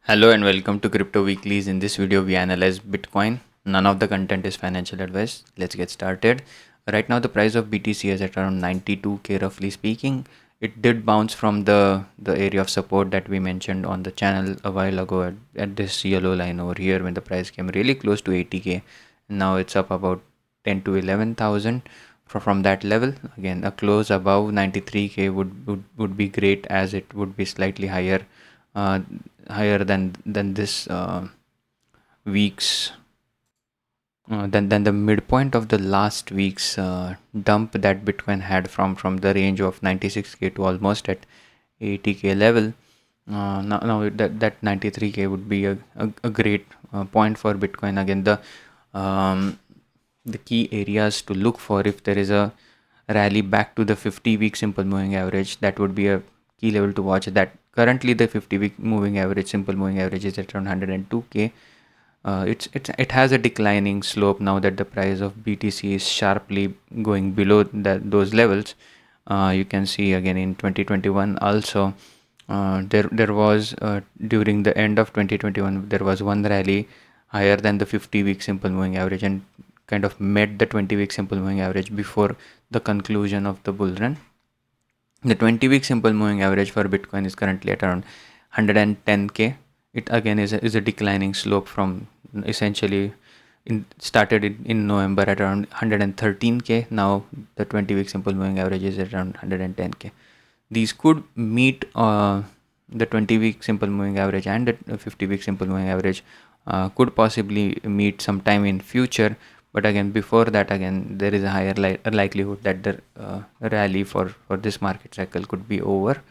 Hello and welcome to Crypto Weeklies. In this video, we analyze Bitcoin. None of the content is financial advice. Let's get started. Right now, the price of BTC is at around 92k, roughly speaking. It did bounce from the area of support that we mentioned on the channel a while ago at this yellow line over here when the price came really close to 80k. Now it's up about 10 to 11,000 from that level. Again, a close above 93k would be great, as it would be slightly uh, higher than this week's than the midpoint of the last week's dump that Bitcoin had from the range of 96k to almost at 80k level. Now that 93k would be a great point for Bitcoin. Again, the key areas to look for, if there is a rally back to the 50-week simple moving average, that would be a key level to watch. That currently the 50-week moving average, simple moving average, is at around 102k. It has a declining slope now that the price of BTC is sharply going below those levels. You can see again in 2021 also. There was during the end of 2021 there was one rally higher than the 50-week simple moving average and kind of met the 20-week simple moving average before the conclusion of the bull run. The 20-week simple moving average for Bitcoin is currently at around 110k. It again is a declining slope from essentially started in November at around 113k. Now the 20-week simple moving average is at around 110k. These could meet the 20-week simple moving average, and the 50-week simple moving average could possibly meet sometime in future. But again, before that, again, there is a higher likelihood that the rally for this market cycle could be over.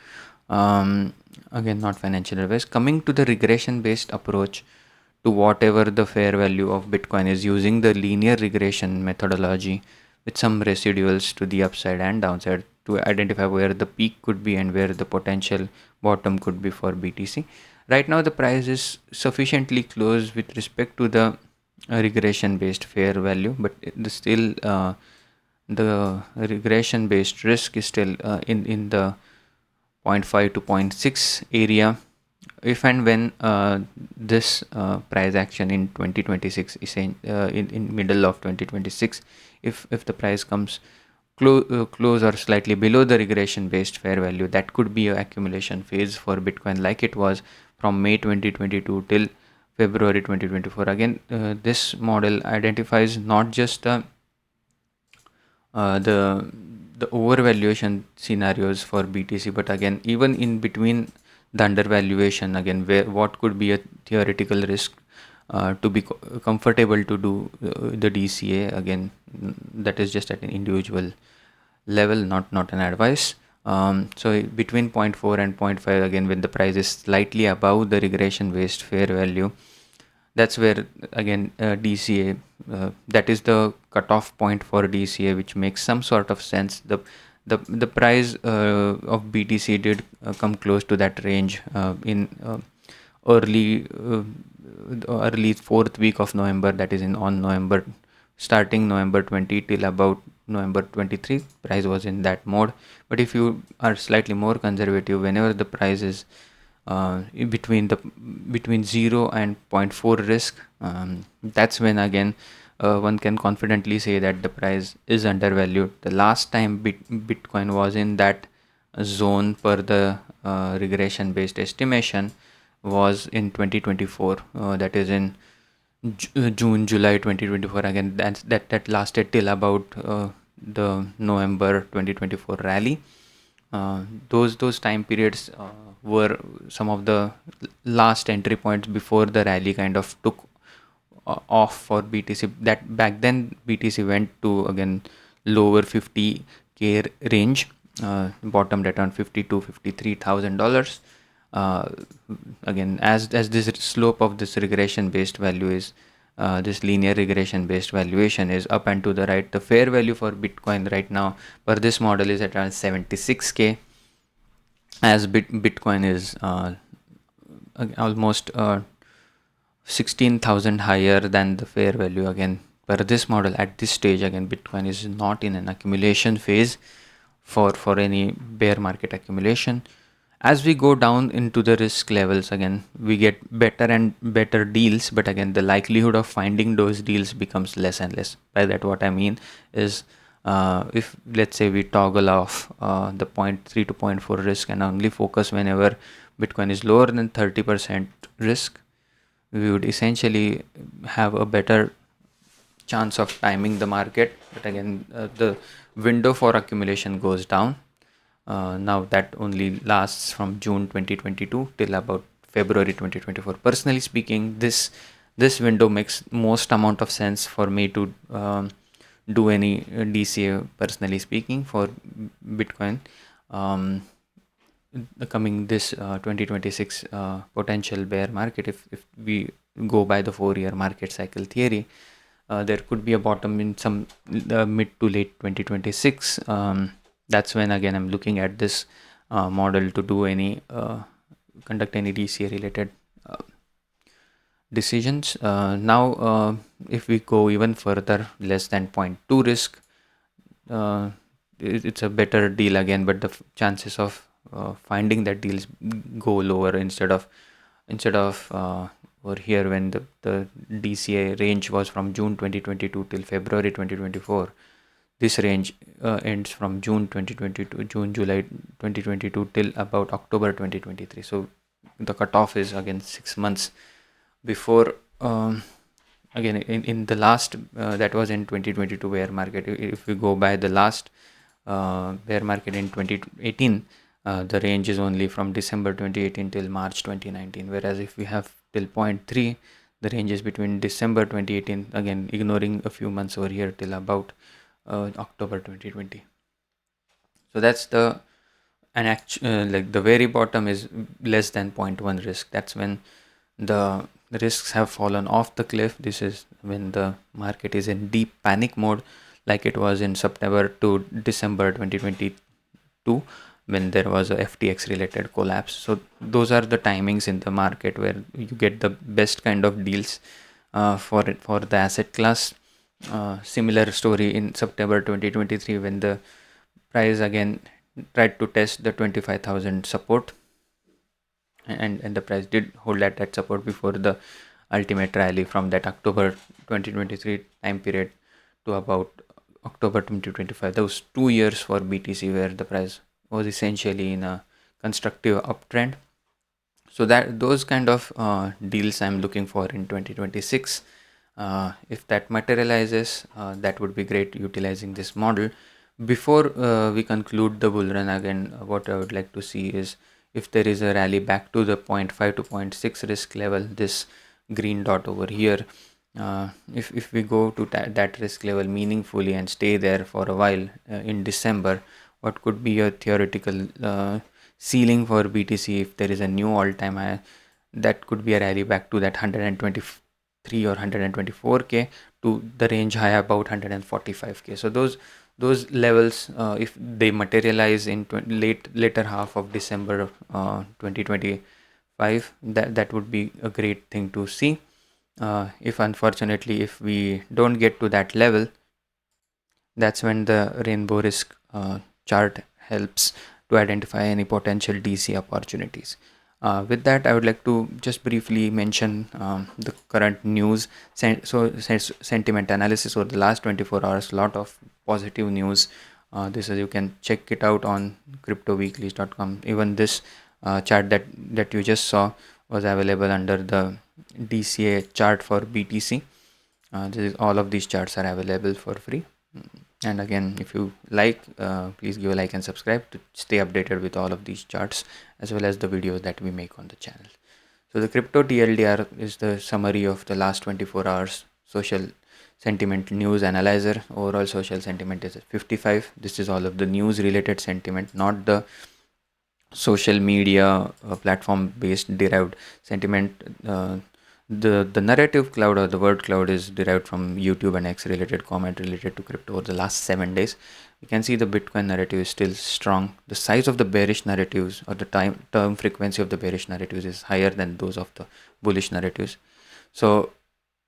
Again, not financial advice. Coming to the regression based approach to whatever the fair value of Bitcoin is, using the linear regression methodology with some residuals to the upside and downside to identify where the peak could be and where the potential bottom could be for BTC. Right now, the price is sufficiently close with respect to the regression based fair value, but the regression based risk is still in the 0.5 to 0.6 area. If and when this price action in 2026 is in middle of 2026, if the price comes close or slightly below the regression based fair value, that could be an accumulation phase for Bitcoin, like it was from May 2022 till February 2024. Again, this model identifies not just the overvaluation scenarios for BTC, but again, even in between the undervaluation, again, what could be a theoretical risk to be comfortable to do the DCA. Again, that is just at an individual level, not an advice. So between 0.4 and 0.5, again, when the price is slightly above the regression based fair value, that's where again DCA, that is the cutoff point for DCA, which makes some sort of sense. The price of BTC did come close to that range in early fourth week of November, that is on November, starting November 20 till about November 23, price was in that mode. But if you are slightly more conservative, whenever the price is between 0 and 0.4 risk, that's when again one can confidently say that the price is undervalued. The last time Bitcoin was in that zone per the regression based estimation was in 2024, that is in June July 2024. Again, that lasted till about the November 2024 rally. Those time periods were some of the last entry points before the rally kind of took off for BTC. That back then BTC went to again lower 50k range, bottomed at around $52,000-$53,000. Again, as this slope of this regression based value is this linear regression based valuation is up and to the right, the fair value for Bitcoin right now per this model is at around 76k, as Bitcoin is almost 16,000 higher than the fair value. Again, per this model at this stage, again, Bitcoin is not in an accumulation phase for any bear market accumulation. As we go down into the risk levels, again we get better and better deals, but again the likelihood of finding those deals becomes less and less. By that what I mean is, if let's say we toggle off the zero point 0.3 to 0.4 risk and only focus whenever Bitcoin is lower than 30% risk, we would essentially have a better chance of timing the market. But again, the window for accumulation goes down. Now that only lasts from June 2022 till about February 2024. Personally speaking, this window makes most amount of sense for me to do any DCA. Personally speaking, for Bitcoin, the coming this 2026 potential bear market, if we go by the 4-year market cycle theory, there could be a bottom in some mid to late 2026. That's when again I'm looking at this model to do any conduct any DCA related decisions. Now if we go even further, less than 0.2 risk, it's a better deal again, but the chances of finding that deals go lower. Instead of over here, when the DCA range was from June 2022 till February 2024, this range ends from June 2022, July 2022 till about October 2023. So the cutoff is again 6 months before. Again, in the last that was in 2022 bear market. If we go by the last bear market in 2018, the range is only from December 2018 till March 2019, whereas if we have till 0.3, the range is between December 2018, again ignoring a few months over here, till about October 2020. So that's the like the very bottom is less than 0.1 risk. That's when the risks have fallen off the cliff. This is when the market is in deep panic mode, like it was in September to December 2022, when there was a FTX related collapse. So those are the timings in the market where you get the best kind of deals for the asset class. Similar story in September 2023, when the price again tried to test the 25,000 support, and the price did hold at that support before the ultimate rally from that October 2023 time period to about October 2025. Those 2 years for BTC where the price was essentially in a constructive uptrend. So that those kind of deals I'm looking for in 2026. If that materializes, that would be great utilizing this model. Before we conclude the bull run, again, what I would like to see is if there is a rally back to the 0.5 to 0.6 risk level, this green dot over here, if we go to that risk level meaningfully and stay there for a while in December, what could be a theoretical ceiling for BTC if there is a new all-time high? That could be a rally back to that 123 or 124k to the range high about 145k. So those levels, if they materialize in later half of December 2025, that would be a great thing to see. If unfortunately if we don't get to that level, that's when the rainbow risk chart helps to identify any potential DC opportunities. With that, I would like to just briefly mention the current news. Sentiment analysis over the last 24 hours, lot of positive news. This is, you can check it out on cryptoweeklies.com. Even this chart that you just saw was available under the DCA chart for BTC. All of these charts are available for free. And again, if you like, please give a like and subscribe to stay updated with all of these charts as well as the videos that we make on the channel. So the crypto TLDR is the summary of the last 24 hours social sentiment news analyzer. Overall social sentiment is at 55. This is all of the news related sentiment, not the social media platform based derived sentiment. The narrative cloud or the word cloud is derived from YouTube and X related comment related to crypto over the last 7 days. You can see the Bitcoin narrative is still strong. The size of the bearish narratives or the term frequency of the bearish narratives is higher than those of the bullish narratives. So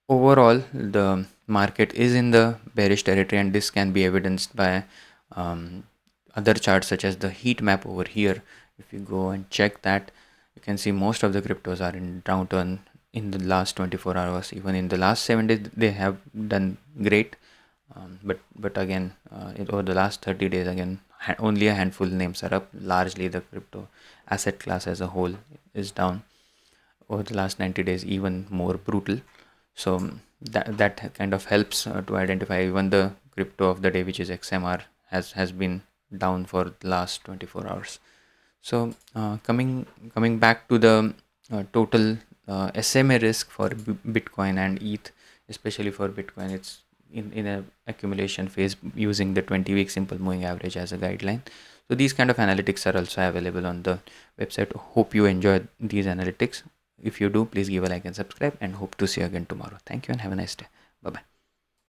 overall, the market is in the bearish territory, and this can be evidenced by other charts such as the heat map over here. If you go and check that, you can see most of the cryptos are in downturn in the last 24 hours. Even in the last 7 days they have done great, but again, over the last 30 days, again, only a handful names are up. Largely the crypto asset class as a whole is down. Over the last 90 days, even more brutal. So that kind of helps to identify. Even the crypto of the day, which is XMR, has been down for the last 24 hours. So coming back to the total SMA risk for Bitcoin and ETH, especially for Bitcoin, it's in a accumulation phase using the 20-week simple moving average as a guideline. So these kind of analytics are also available on the website. Hope you enjoyed these analytics. If you do, please give a like and subscribe, and hope to see you again tomorrow. Thank you and have a nice day. Bye bye.